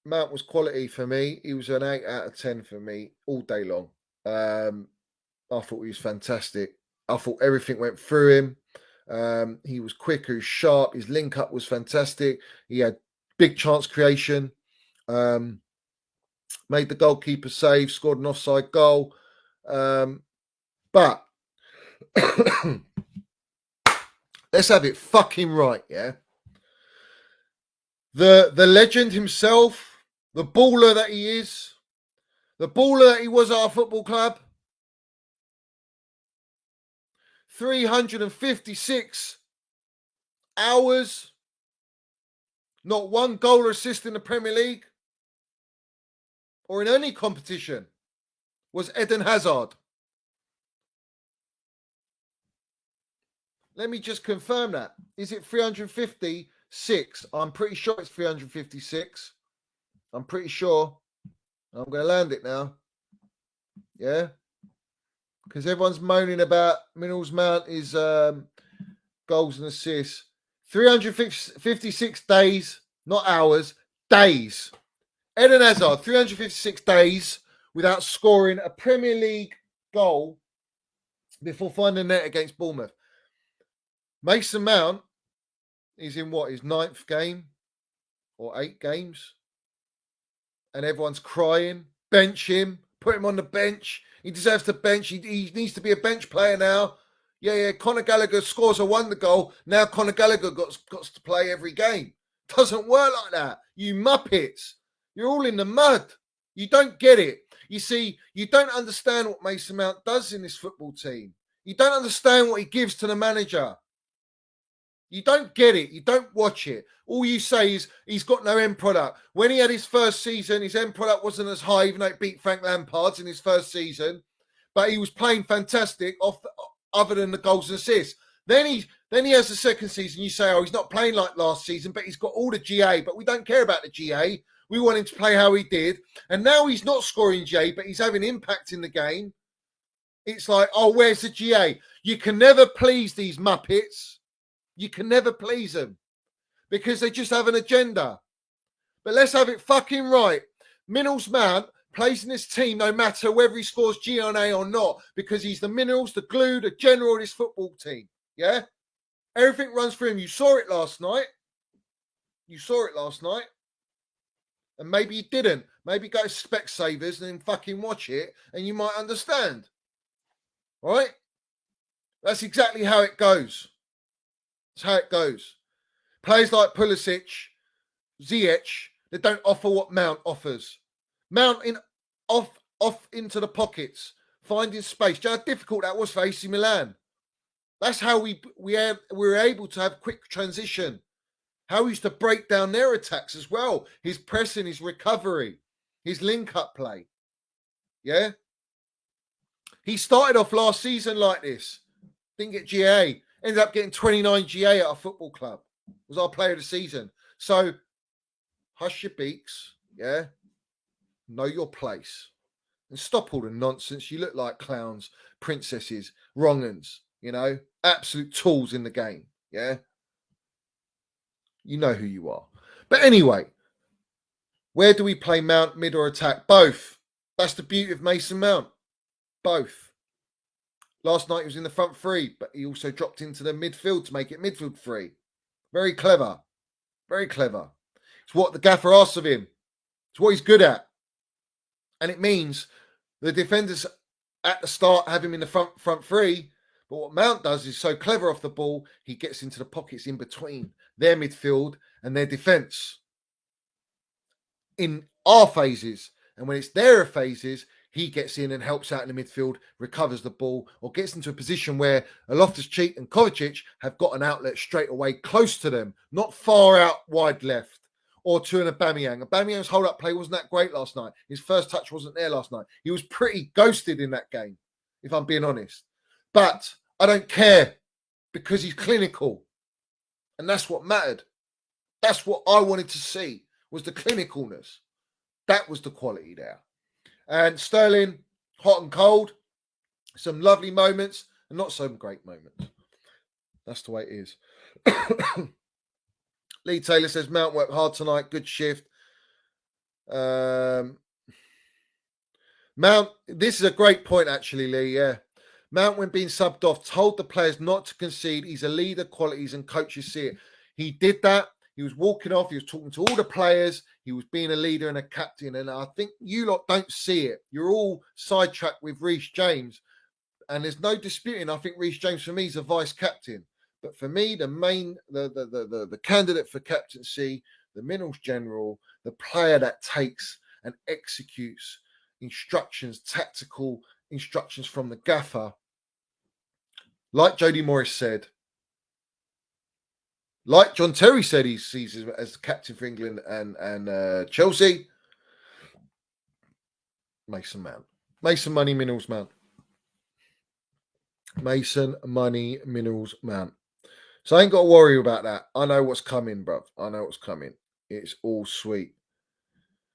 Mount was quality for me. He was an 8 out of 10 for me all day long. I thought he was fantastic. I thought everything went through him. He was quick, he was sharp. His link up was fantastic. He had big chance creation. Made the goalkeeper save, scored an offside goal. But let's have it fucking right, yeah? The legend himself, the baller that he is, the baller that he was at our football club, 356 hours, not one goal or assist in the Premier League or in any competition, was Eden Hazard. Let me just confirm that. Is it 356? I'm pretty sure it's 356. I'm pretty sure. I'm going to land it now. Yeah? Because everyone's moaning about Minerals Mount is goals and assists. 356 days, not hours, days. Eden Hazard, 356 days without scoring a Premier League goal before finding the net against Bournemouth. Mason Mount is in what, his 9th game or 8 games? And everyone's crying. Bench him. Put him on the bench. He deserves to bench. He needs to be a bench player now. Yeah. Conor Gallagher scores a wonder goal. Now Conor Gallagher got to play every game. Doesn't work like that. You muppets. You're all in the mud. You don't get it. You see, you don't understand what Mason Mount does in this football team. You don't understand what he gives to the manager. You don't get it. You don't watch it. All you say is he's got no end product. When he had his first season, his end product wasn't as high, even though it beat Frank Lampard's in his first season. But he was playing fantastic other than the goals and assists. Then he has the second season. You say, oh, he's not playing like last season, but he's got all the GA. But we don't care about the GA. We want him to play how he did. And now he's not scoring GA, but he's having impact in the game. It's like, oh, where's the GA? You can never please these muppets. You can never please them because they just have an agenda. But let's have it fucking right. Minerals Mount plays in this team no matter whether he scores G on A or not because he's the minerals, the glue, the general of this football team. Yeah? Everything runs through him. You saw it last night. And maybe you didn't. Maybe go to Specsavers and then fucking watch it and you might understand. All right? That's exactly how it goes. That's how it goes. Players like Pulisic, Ziyech, they don't offer what Mount offers. Mount off into the pockets, finding space. Do you know how difficult that was for AC Milan? That's how we were able to have quick transition. How he used to break down their attacks as well. His pressing, his recovery, his link-up play. Yeah? He started off last season like this. Didn't get GA. Ended up getting 29 GA at our football club. Was our player of the season. So, hush your beaks, yeah? Know your place. And stop all the nonsense. You look like clowns, princesses, wrong-uns, absolute tools in the game, yeah? You know who you are. But anyway, where do we play Mount, mid or attack? Both. That's the beauty of Mason Mount. Both. Last night he was in the front three, but he also dropped into the midfield to make it midfield three. Very clever. Very clever. It's what the gaffer asks of him. It's what he's good at. And it means the defenders at the start have him in the front three. But what Mount does is so clever off the ball, he gets into the pockets in between their midfield and their defence. In our phases. And when it's their phases, he gets in and helps out in the midfield, recovers the ball, or gets into a position where Loftus-Cheek and Kovacic have got an outlet straight away close to them, not far out wide left, or to an Aubameyang. Aubameyang's hold-up play wasn't that great last night. His first touch wasn't there last night. He was pretty ghosted in that game, if I'm being honest. But I don't care because he's clinical. And that's what mattered. That's what I wanted to see, was the clinicalness. That was the quality there. And Sterling, hot and cold, some lovely moments and not so great moments. That's the way it is. Lee Taylor says, Mount worked hard tonight, good shift. Mount, this is a great point, actually, Lee. Yeah. Mount, when being subbed off, told the players not to concede. He's a leader, qualities, and coaches see it. He did that. He was walking off. He was talking to all the players. He was being a leader and a captain. And I think you lot don't see it. You're all sidetracked with Reece James. And there's no disputing. I think Reece James, for me, is a vice captain. But for me, the candidate for captaincy, the Minerals General, the player that takes and executes instructions, tactical instructions from the gaffer, like Jody Morris said, like John Terry said he sees as captain for England and Chelsea, Mason Mount. Mason Money Minerals Mount. Mason Money Minerals Mount. So I ain't got to worry about that. I know what's coming, bruv. I know what's coming. It's all sweet.